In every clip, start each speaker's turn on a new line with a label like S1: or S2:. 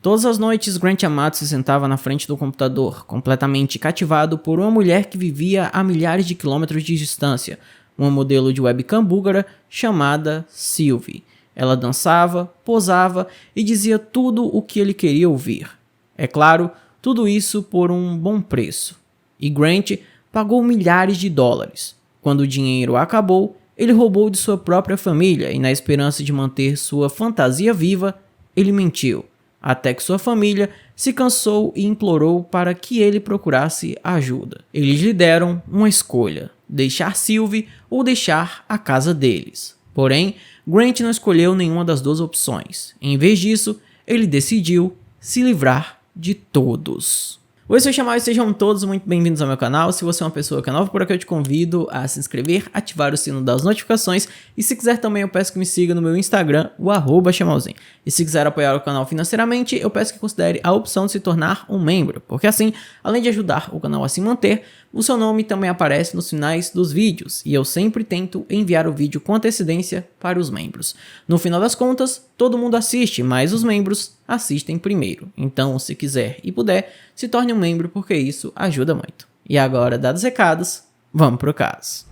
S1: Todas as noites, Grant Amato se sentava na frente do computador, completamente cativado por uma mulher que vivia a milhares de quilômetros de distância, uma modelo de webcam búlgara chamada Sylvie. Ela dançava, posava e dizia tudo o que ele queria ouvir. É claro, tudo isso por um bom preço. E Grant pagou milhares de dólares. Quando o dinheiro acabou, ele roubou de sua própria família e, na esperança de manter sua fantasia viva, ele mentiu, até que sua família se cansou e implorou para que ele procurasse ajuda. Eles lhe deram uma escolha: deixar Sylvie ou deixar a casa deles. Porém, Grant não escolheu nenhuma das duas opções. Em vez disso, ele decidiu se livrar de todos. Oi, seus chamados, sejam todos muito bem-vindos ao meu canal. Se você é uma pessoa que é nova por aqui, eu te convido a se inscrever, ativar o sino das notificações e se quiser também eu peço que me siga no meu Instagram, o @chamalzinho. E se quiser apoiar o canal financeiramente, eu peço que considere a opção de se tornar um membro, porque assim, além de ajudar o canal a se manter, o seu nome também aparece nos finais dos vídeos e eu sempre tento enviar o vídeo com antecedência para os membros. No final das contas, todo mundo assiste, mas os membros assistem primeiro. Então, se quiser e puder, se torne um membro porque isso ajuda muito. E agora, dados os recados, vamos pro caso.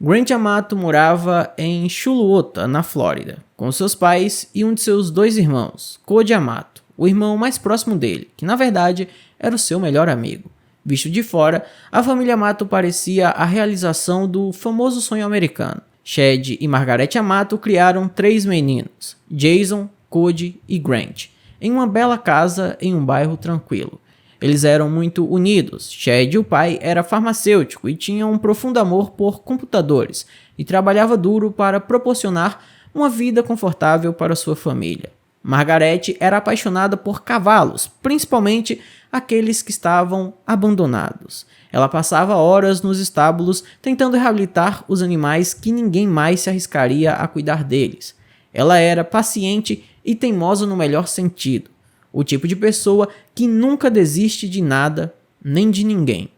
S1: Grant Amato morava em Chuluota, na Flórida, com seus pais e um de seus dois irmãos, Cody Amato, o irmão mais próximo dele, que na verdade era o seu melhor amigo. Visto de fora, a família Amato parecia a realização do famoso sonho americano. Chad e Margaret Amato criaram 3 meninos, Jason, Cody e Grant, em uma bela casa em um bairro tranquilo. Eles eram muito unidos. Chad, o pai, era farmacêutico e tinha um profundo amor por computadores e trabalhava duro para proporcionar uma vida confortável para sua família. Margaret era apaixonada por cavalos, principalmente aqueles que estavam abandonados. Ela passava horas nos estábulos tentando reabilitar os animais que ninguém mais se arriscaria a cuidar deles. Ela era paciente e teimosa no melhor sentido. O tipo de pessoa que nunca desiste de nada, nem de ninguém.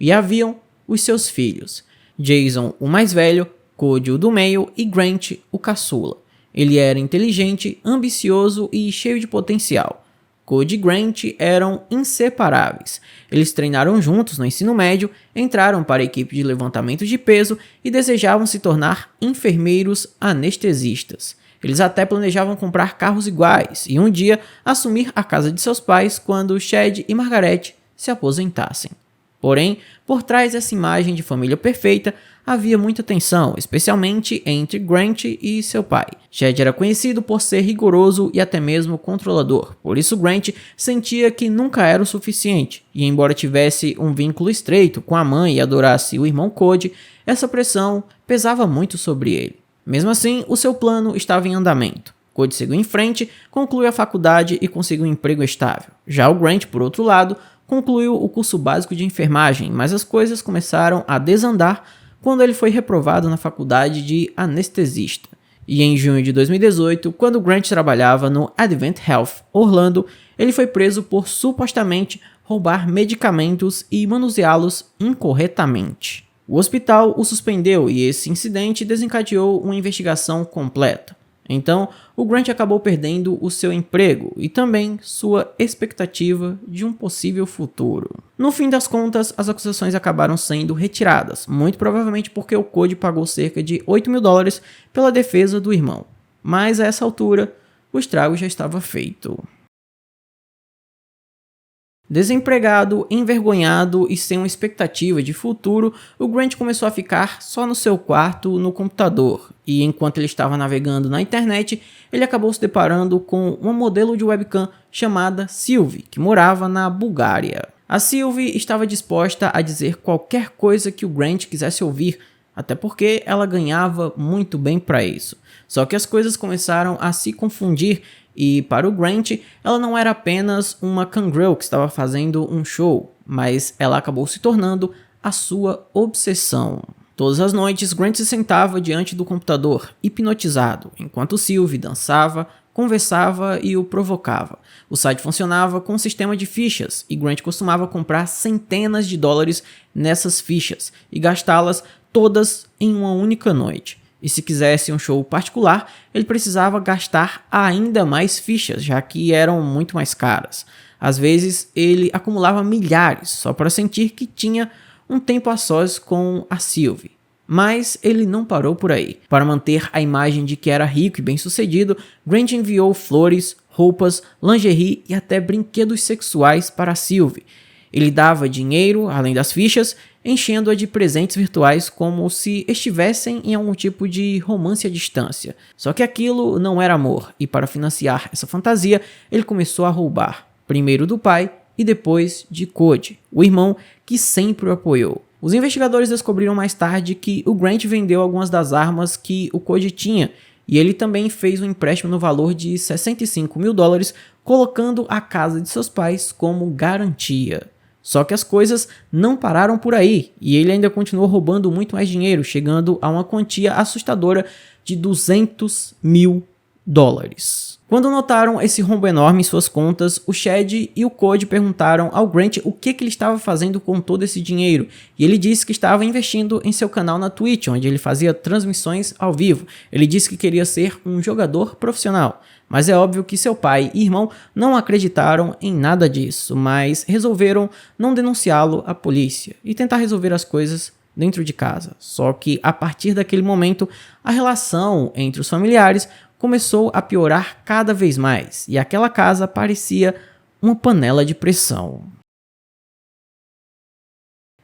S1: E haviam os seus filhos. Jason, o mais velho, Cody, o do meio e Grant, o caçula. Ele era inteligente, ambicioso e cheio de potencial. Cody e Grant eram inseparáveis. Eles treinaram juntos no ensino médio, entraram para a equipe de levantamento de peso e desejavam se tornar enfermeiros anestesistas. Eles até planejavam comprar carros iguais e um dia assumir a casa de seus pais quando Chad e Margaret se aposentassem. Porém, por trás dessa imagem de família perfeita, havia muita tensão, especialmente entre Grant e seu pai. Chad era conhecido por ser rigoroso e até mesmo controlador, por isso Grant sentia que nunca era o suficiente, e embora tivesse um vínculo estreito com a mãe e adorasse o irmão Cody, essa pressão pesava muito sobre ele. Mesmo assim, o seu plano estava em andamento. Cody seguiu em frente, concluiu a faculdade e conseguiu um emprego estável. Já o Grant, por outro lado, concluiu o curso básico de enfermagem, mas as coisas começaram a desandar quando ele foi reprovado na faculdade de anestesista. E em junho de 2018, quando Grant trabalhava no Advent Health Orlando, ele foi preso por supostamente roubar medicamentos e manuseá-los incorretamente. O hospital o suspendeu e esse incidente desencadeou uma investigação completa. Então, o Grant acabou perdendo o seu emprego e também sua expectativa de um possível futuro. No fim das contas, as acusações acabaram sendo retiradas, muito provavelmente porque o Cody pagou cerca de $8 mil pela defesa do irmão. Mas a essa altura, o estrago já estava feito. Desempregado, envergonhado e sem uma expectativa de futuro, o Grant começou a ficar só no seu quarto no computador, e enquanto ele estava navegando na internet, ele acabou se deparando com uma modelo de webcam chamada Sylvie, que morava na Bulgária. A Sylvie estava disposta a dizer qualquer coisa que o Grant quisesse ouvir, até porque ela ganhava muito bem para isso. Só que as coisas começaram a se confundir e, para o Grant, ela não era apenas uma cangirl que estava fazendo um show, mas ela acabou se tornando a sua obsessão. Todas as noites, Grant se sentava diante do computador, hipnotizado, enquanto Sylvie dançava, conversava e o provocava. O site funcionava com um sistema de fichas e Grant costumava comprar centenas de dólares nessas fichas e gastá-las todas em uma única noite. E se quisesse um show particular, ele precisava gastar ainda mais fichas, já que eram muito mais caras. Às vezes, ele acumulava milhares só para sentir que tinha um tempo a sós com a Sylvie. Mas ele não parou por aí. Para manter a imagem de que era rico e bem-sucedido, Grant enviou flores, roupas, lingerie e até brinquedos sexuais para Sylvie. Ele dava dinheiro, além das fichas, enchendo-a de presentes virtuais como se estivessem em algum tipo de romance à distância. Só que aquilo não era amor, e para financiar essa fantasia, ele começou a roubar, primeiro do pai e depois de Cody, o irmão que sempre o apoiou. Os investigadores descobriram mais tarde que o Grant vendeu algumas das armas que o Cody tinha, e ele também fez um empréstimo no valor de $65.000, colocando a casa de seus pais como garantia. Só que as coisas não pararam por aí, e ele ainda continuou roubando muito mais dinheiro, chegando a uma quantia assustadora de $200.000. Quando notaram esse rombo enorme em suas contas, o Chad e o Cody perguntaram ao Grant o que ele estava fazendo com todo esse dinheiro, e ele disse que estava investindo em seu canal na Twitch, onde ele fazia transmissões ao vivo. Ele disse que queria ser um jogador profissional, mas é óbvio que seu pai e irmão não acreditaram em nada disso, mas resolveram não denunciá-lo à polícia e tentar resolver as coisas dentro de casa. Só que a partir daquele momento, a relação entre os familiares começou a piorar cada vez mais, e aquela casa parecia uma panela de pressão.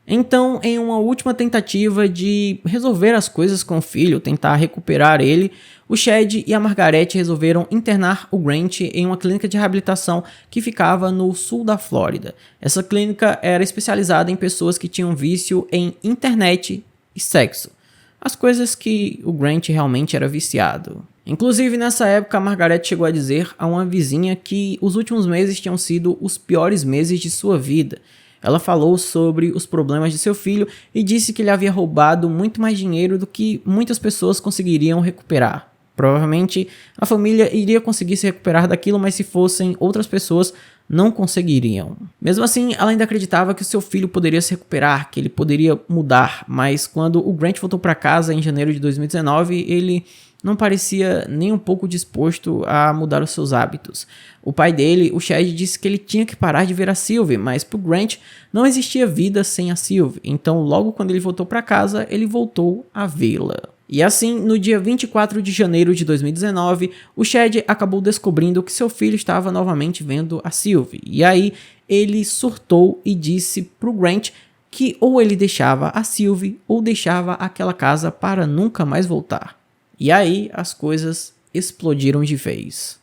S1: Então, em uma última tentativa de resolver as coisas com o filho, tentar recuperar ele, o Chad e a Margaret resolveram internar o Grant em uma clínica de reabilitação que ficava no sul da Flórida. Essa clínica era especializada em pessoas que tinham vício em internet e sexo, as coisas que o Grant realmente era viciado. Inclusive, nessa época, a Margaret chegou a dizer a uma vizinha que os últimos meses tinham sido os piores meses de sua vida. Ela falou sobre os problemas de seu filho e disse que ele havia roubado muito mais dinheiro do que muitas pessoas conseguiriam recuperar. Provavelmente a família iria conseguir se recuperar daquilo, mas se fossem outras pessoas, não conseguiriam. Mesmo assim, ela ainda acreditava que o seu filho poderia se recuperar, que ele poderia mudar, mas quando o Grant voltou para casa em janeiro de 2019, ele não parecia nem um pouco disposto a mudar os seus hábitos. O pai dele, o Chad, disse que ele tinha que parar de ver a Sylvie, mas para o Grant não existia vida sem a Sylvie, então logo quando ele voltou para casa, ele voltou a vê-la. E assim, no dia 24 de janeiro de 2019, o Chad acabou descobrindo que seu filho estava novamente vendo a Sylvie, e aí ele surtou e disse para o Grant que ou ele deixava a Sylvie ou deixava aquela casa para nunca mais voltar. E aí as coisas explodiram de vez.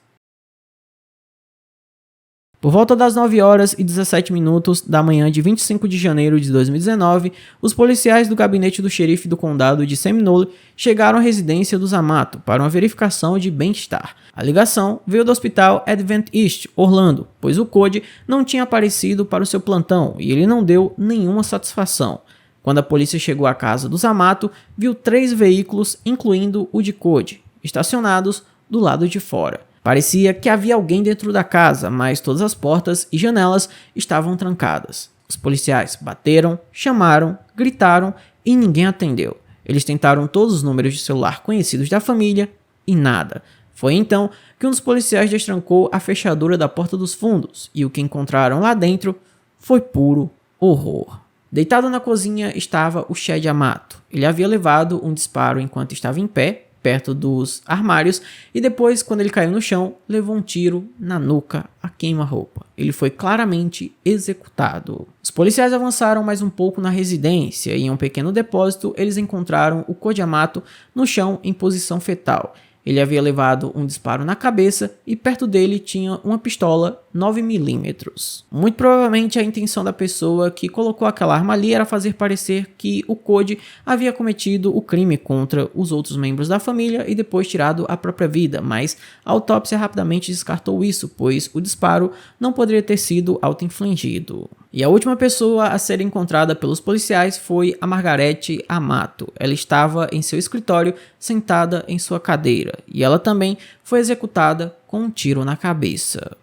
S1: Por volta das 9h17 da manhã de 25 de janeiro de 2019, os policiais do gabinete do xerife do condado de Seminole chegaram à residência dos Amato para uma verificação de bem-estar. A ligação veio do hospital Advent East, Orlando, pois o Cody não tinha aparecido para o seu plantão e ele não deu nenhuma satisfação. Quando a polícia chegou à casa dos Amato, viu 3 veículos, incluindo o de Cody, estacionados do lado de fora. Parecia que havia alguém dentro da casa, mas todas as portas e janelas estavam trancadas. Os policiais bateram, chamaram, gritaram e ninguém atendeu. Eles tentaram todos os números de celular conhecidos da família e nada. Foi então que um dos policiais destrancou a fechadura da porta dos fundos e o que encontraram lá dentro foi puro horror. Deitado na cozinha estava o Chad Amato. Ele havia levado um disparo enquanto estava em pé, perto dos armários, e depois, quando ele caiu no chão, levou um tiro na nuca a queima-roupa. Ele foi claramente executado. Os policiais avançaram mais um pouco na residência e em um pequeno depósito eles encontraram o Cody Amato no chão em posição fetal. Ele havia levado um disparo na cabeça e perto dele tinha uma pistola 9mm. Muito provavelmente a intenção da pessoa que colocou aquela arma ali era fazer parecer que o Cody havia cometido o crime contra os outros membros da família e depois tirado a própria vida, mas a autópsia rapidamente descartou isso, pois o disparo não poderia ter sido auto-infligido. E a última pessoa a ser encontrada pelos policiais foi a Margaret Amato. Ela estava em seu escritório, sentada em sua cadeira, e ela também foi executada com um tiro na cabeça.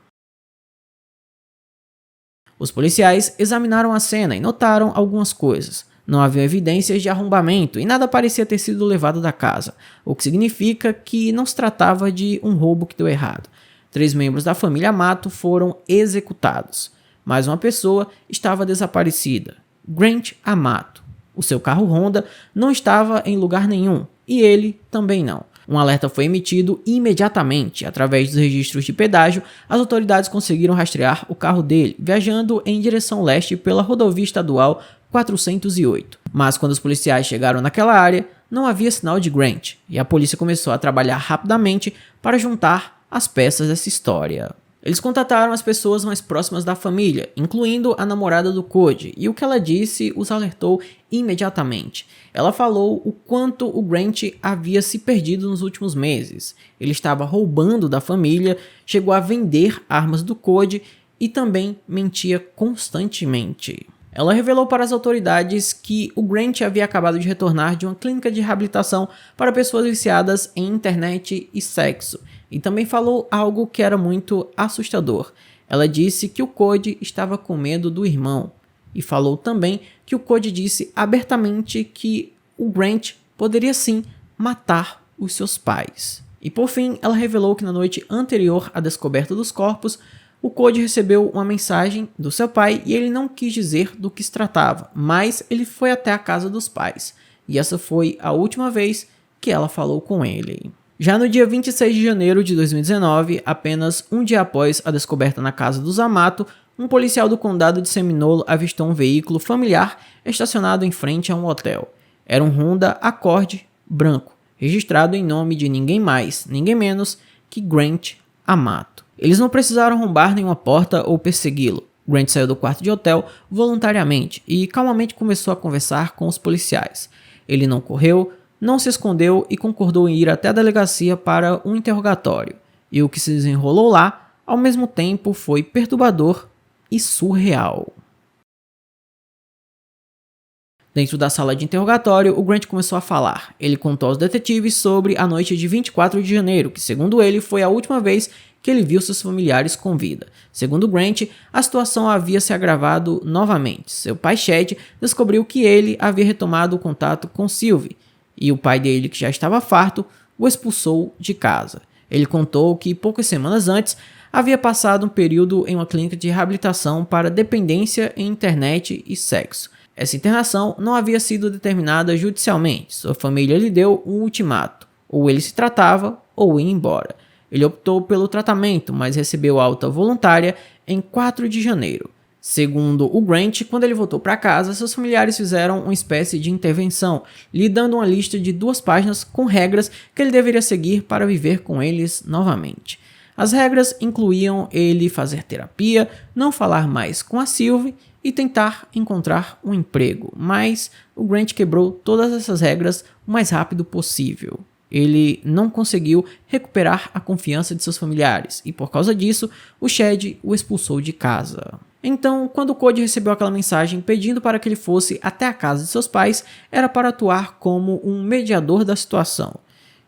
S1: Os policiais examinaram a cena e notaram algumas coisas. Não havia evidências de arrombamento e nada parecia ter sido levado da casa, o que significa que não se tratava de um roubo que deu errado. 3 membros da família Amato foram executados. Mais uma pessoa estava desaparecida, Grant Amato. O seu carro Honda não estava em lugar nenhum e ele também não. Um alerta foi emitido imediatamente. Através dos registros de pedágio, as autoridades conseguiram rastrear o carro dele, viajando em direção leste pela rodovia estadual 408. Mas quando os policiais chegaram naquela área, não havia sinal de Grant, e a polícia começou a trabalhar rapidamente para juntar as peças dessa história. Eles contataram as pessoas mais próximas da família, incluindo a namorada do Cody, e o que ela disse os alertou imediatamente. Ela falou o quanto o Grant havia se perdido nos últimos meses. Ele estava roubando da família, chegou a vender armas do Cody e também mentia constantemente. Ela revelou para as autoridades que o Grant havia acabado de retornar de uma clínica de reabilitação para pessoas viciadas em internet e sexo, e também falou algo que era muito assustador. Ela disse que o Cody estava com medo do irmão, e falou também que o Cody disse abertamente que o Grant poderia sim matar os seus pais. E por fim, ela revelou que na noite anterior à descoberta dos corpos, o Cody recebeu uma mensagem do seu pai e ele não quis dizer do que se tratava, mas ele foi até a casa dos pais. E essa foi a última vez que ela falou com ele. Já no dia 26 de janeiro de 2019, apenas um dia após a descoberta na casa dos Amato, um policial do condado de Seminole avistou um veículo familiar estacionado em frente a um hotel. Era um Honda Accord branco, registrado em nome de ninguém mais, ninguém menos que Grant Amato. Eles não precisaram arrombar nenhuma porta ou persegui-lo. Grant saiu do quarto de hotel voluntariamente e calmamente começou a conversar com os policiais. Ele não correu, não se escondeu e concordou em ir até a delegacia para um interrogatório. E o que se desenrolou lá, ao mesmo tempo, foi perturbador e surreal. Dentro da sala de interrogatório, o Grant começou a falar. Ele contou aos detetives sobre a noite de 24 de janeiro, que segundo ele foi a última vez que ele viu seus familiares com vida. Segundo Grant, a situação havia se agravado novamente. Seu pai Chad descobriu que ele havia retomado o contato com Sylvie, e o pai dele, que já estava farto, o expulsou de casa. Ele contou que poucas semanas antes havia passado um período em uma clínica de reabilitação para dependência em internet e sexo. Essa internação não havia sido determinada judicialmente. Sua família lhe deu um ultimato: ou ele se tratava ou ia embora. Ele optou pelo tratamento, mas recebeu alta voluntária em 4 de janeiro. Segundo o Grant, quando ele voltou para casa, seus familiares fizeram uma espécie de intervenção, lhe dando uma lista de 2 páginas com regras que ele deveria seguir para viver com eles novamente. As regras incluíam ele fazer terapia, não falar mais com a Sylvie e tentar encontrar um emprego, mas o Grant quebrou todas essas regras o mais rápido possível. Ele não conseguiu recuperar a confiança de seus familiares e, por causa disso, o Chad o expulsou de casa. Então, quando Cody recebeu aquela mensagem pedindo para que ele fosse até a casa de seus pais, era para atuar como um mediador da situação.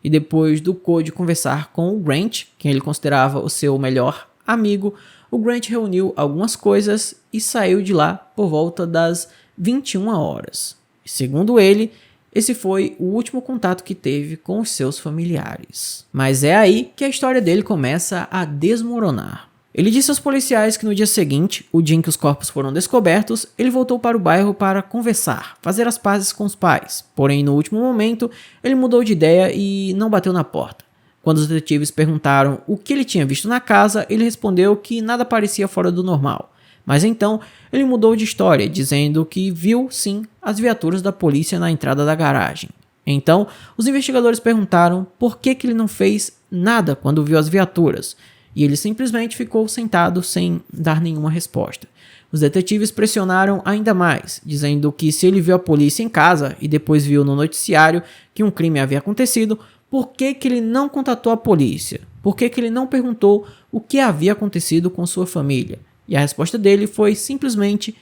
S1: E depois do Cody conversar com o Grant, quem ele considerava o seu melhor amigo, o Grant reuniu algumas coisas e saiu de lá por volta das 21 horas. Segundo ele, esse foi o último contato que teve com os seus familiares. Mas é aí que a história dele começa a desmoronar. Ele disse aos policiais que no dia seguinte, o dia em que os corpos foram descobertos, ele voltou para o bairro para conversar, fazer as pazes com os pais. Porém, no último momento, ele mudou de ideia e não bateu na porta. Quando os detetives perguntaram o que ele tinha visto na casa, ele respondeu que nada parecia fora do normal. Mas então, ele mudou de história, dizendo que viu, sim, as viaturas da polícia na entrada da garagem. Então, os investigadores perguntaram por que ele não fez nada quando viu as viaturas, e ele simplesmente ficou sentado sem dar nenhuma resposta. Os detetives pressionaram ainda mais, dizendo que se ele viu a polícia em casa e depois viu no noticiário que um crime havia acontecido, por que ele não contatou a polícia? Por que ele não perguntou o que havia acontecido com sua família? E a resposta dele foi simplesmente: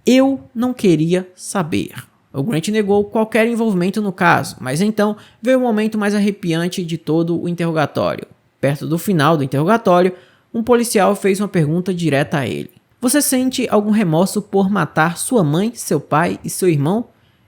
S1: eu não queria saber. O Grant negou qualquer envolvimento no caso, mas então veio o momento mais arrepiante de todo o interrogatório. Perto do final do interrogatório, um policial fez uma pergunta direta a ele: você sente algum remorso por matar sua mãe, seu pai e seu irmão?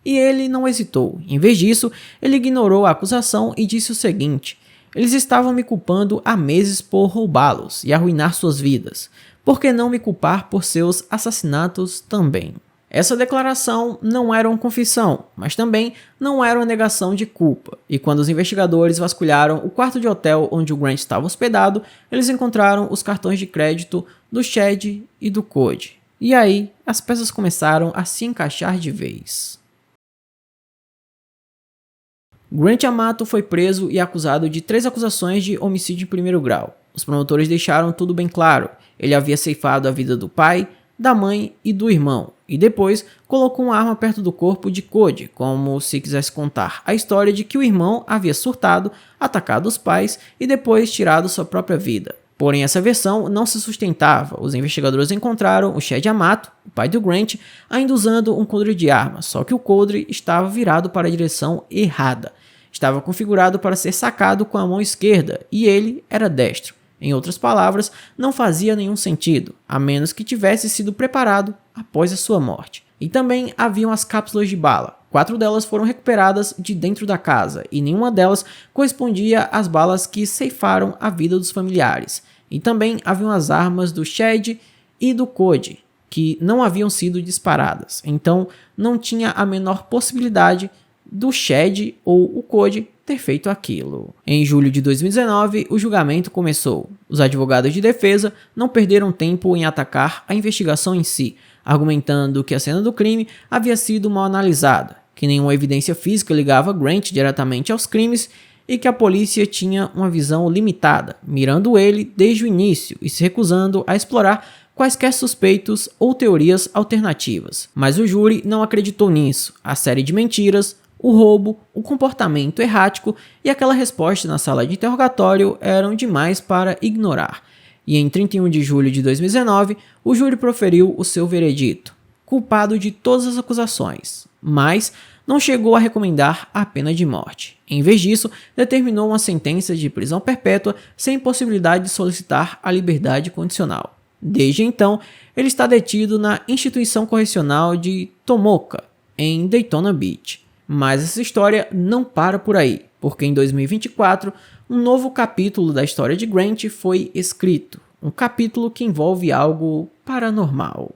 S1: e ele não hesitou. Em vez disso, ele ignorou a acusação e disse o seguinte: eles estavam me culpando há meses por roubá-los e arruinar suas vidas. Por que não me culpar por seus assassinatos também? Essa declaração não era uma confissão, mas também não era uma negação de culpa, e quando os investigadores vasculharam o quarto de hotel onde o Grant estava hospedado, eles encontraram os cartões de crédito do Chad e do Cody. E aí, as peças começaram a se encaixar de vez. Grant Amato foi preso e acusado de 3 acusações de homicídio em primeiro grau. Os promotores deixaram tudo bem claro: ele havia ceifado a vida do pai, da mãe e do irmão, e depois colocou uma arma perto do corpo de Cody, como se quisesse contar a história de que o irmão havia surtado, atacado os pais e depois tirado sua própria vida. Porém, essa versão não se sustentava. Os investigadores encontraram o Chad Amato, o pai do Grant, ainda usando um coldre de arma, só que o coldre estava virado para a direção errada. Estava configurado para ser sacado com a mão esquerda, e ele era destro. Em outras palavras, não fazia nenhum sentido, a menos que tivesse sido preparado após a sua morte. E também haviam as cápsulas de bala. 4 delas foram recuperadas de dentro da casa, e nenhuma delas correspondia às balas que ceifaram a vida dos familiares. E também haviam as armas do Chad e do Cody, que não haviam sido disparadas. Então, não tinha a menor possibilidade do Chad ou o Cody ter feito aquilo. Em julho de 2019, o julgamento começou. Os advogados de defesa não perderam tempo em atacar a investigação em si, argumentando que a cena do crime havia sido mal analisada, que nenhuma evidência física ligava Grant diretamente aos crimes e que a polícia tinha uma visão limitada, mirando ele desde o início e se recusando a explorar quaisquer suspeitos ou teorias alternativas. Mas o júri não acreditou nisso. A série de mentiras, o roubo, o comportamento errático e aquela resposta na sala de interrogatório eram demais para ignorar. E em 31 de julho de 2019, o júri proferiu o seu veredito, culpado de todas as acusações, mas não chegou a recomendar a pena de morte. Em vez disso, determinou uma sentença de prisão perpétua sem possibilidade de solicitar a liberdade condicional. Desde então, ele está detido na instituição correcional de Tomoka, em Daytona Beach. Mas essa história não para por aí, porque em 2024, um novo capítulo da história de Grant foi escrito, um capítulo que envolve algo paranormal.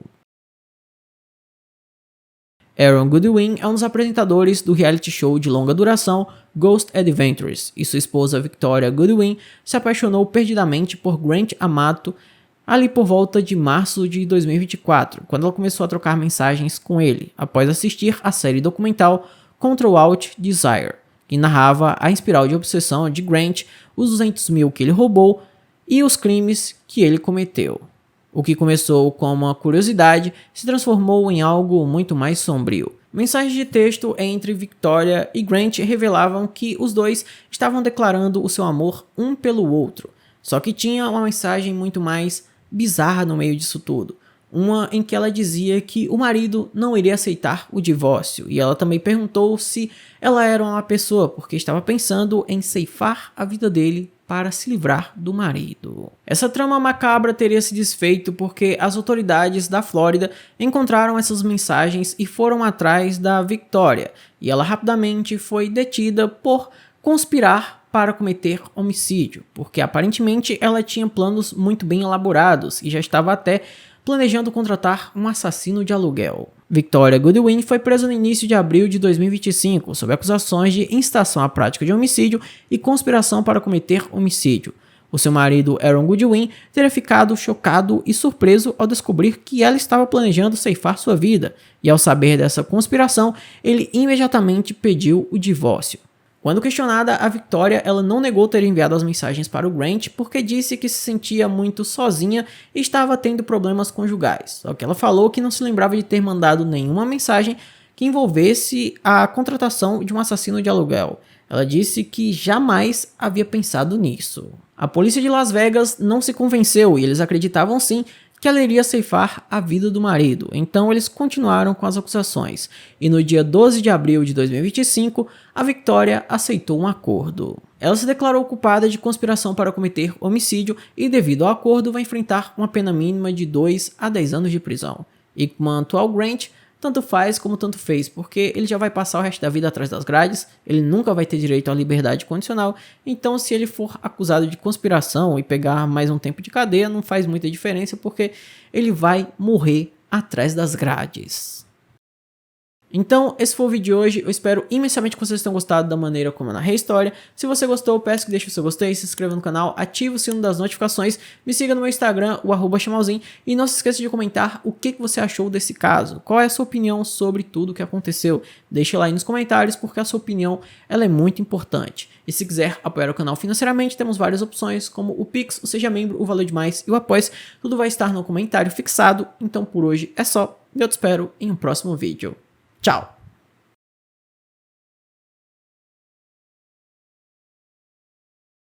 S1: Aaron Goodwin é um dos apresentadores do reality show de longa duração Ghost Adventures, e sua esposa Victoria Goodwin se apaixonou perdidamente por Grant Amato ali por volta de março de 2024, quando ela começou a trocar mensagens com ele, após assistir a série documental Control Alt Desire, que narrava a espiral de obsessão de Grant, os 200 mil que ele roubou e os crimes que ele cometeu. O que começou como uma curiosidade se transformou em algo muito mais sombrio. Mensagens de texto entre Victoria e Grant revelavam que os dois estavam declarando o seu amor um pelo outro, só que tinha uma mensagem muito mais bizarra no meio disso tudo. Uma em que ela dizia que o marido não iria aceitar o divórcio, e ela também perguntou se ela era uma pessoa porque estava pensando em ceifar a vida dele para se livrar do marido. Essa trama macabra teria se desfeito porque as autoridades da Flórida encontraram essas mensagens e foram atrás da Victoria, e ela rapidamente foi detida por conspirar para cometer homicídio, porque aparentemente ela tinha planos muito bem elaborados e já estava até planejando contratar um assassino de aluguel. Victoria Goodwin foi presa no início de abril de 2025, sob acusações de incitação à prática de homicídio e conspiração para cometer homicídio. O seu marido, Aaron Goodwin, teria ficado chocado e surpreso ao descobrir que ela estava planejando ceifar sua vida, e ao saber dessa conspiração, ele imediatamente pediu o divórcio. Quando questionada, a Victoria ela não negou ter enviado as mensagens para o Grant porque disse que se sentia muito sozinha e estava tendo problemas conjugais. Só que ela falou que não se lembrava de ter mandado nenhuma mensagem que envolvesse a contratação de um assassino de aluguel. Ela disse que jamais havia pensado nisso. A polícia de Las Vegas não se convenceu e eles acreditavam sim que ela iria ceifar a vida do marido, então eles continuaram com as acusações, e no dia 12 de abril de 2025, a Victoria aceitou um acordo. Ela se declarou culpada de conspiração para cometer homicídio e, devido ao acordo, vai enfrentar uma pena mínima de 2 a 10 anos de prisão, enquanto ao Grant tanto faz como tanto fez, porque ele já vai passar o resto da vida atrás das grades, ele nunca vai ter direito à liberdade condicional, então se ele for acusado de conspiração e pegar mais um tempo de cadeia, não faz muita diferença, porque ele vai morrer atrás das grades. Então, esse foi o vídeo de hoje, eu espero imensamente que vocês tenham gostado da maneira como eu narrei a história. Se você gostou, eu peço que deixe o seu gostei, se inscreva no canal, ative o sino das notificações, me siga no meu Instagram, o @chamalzinho, e não se esqueça de comentar o que você achou desse caso, qual é a sua opinião sobre tudo o que aconteceu. Deixe lá aí nos comentários, porque a sua opinião ela é muito importante. E se quiser apoiar o canal financeiramente, temos várias opções, como o Pix, o Seja Membro, o Valeu Demais e o Apoia-se, tudo vai estar no comentário fixado. Então por hoje é só, eu te espero em um próximo vídeo. Tchau!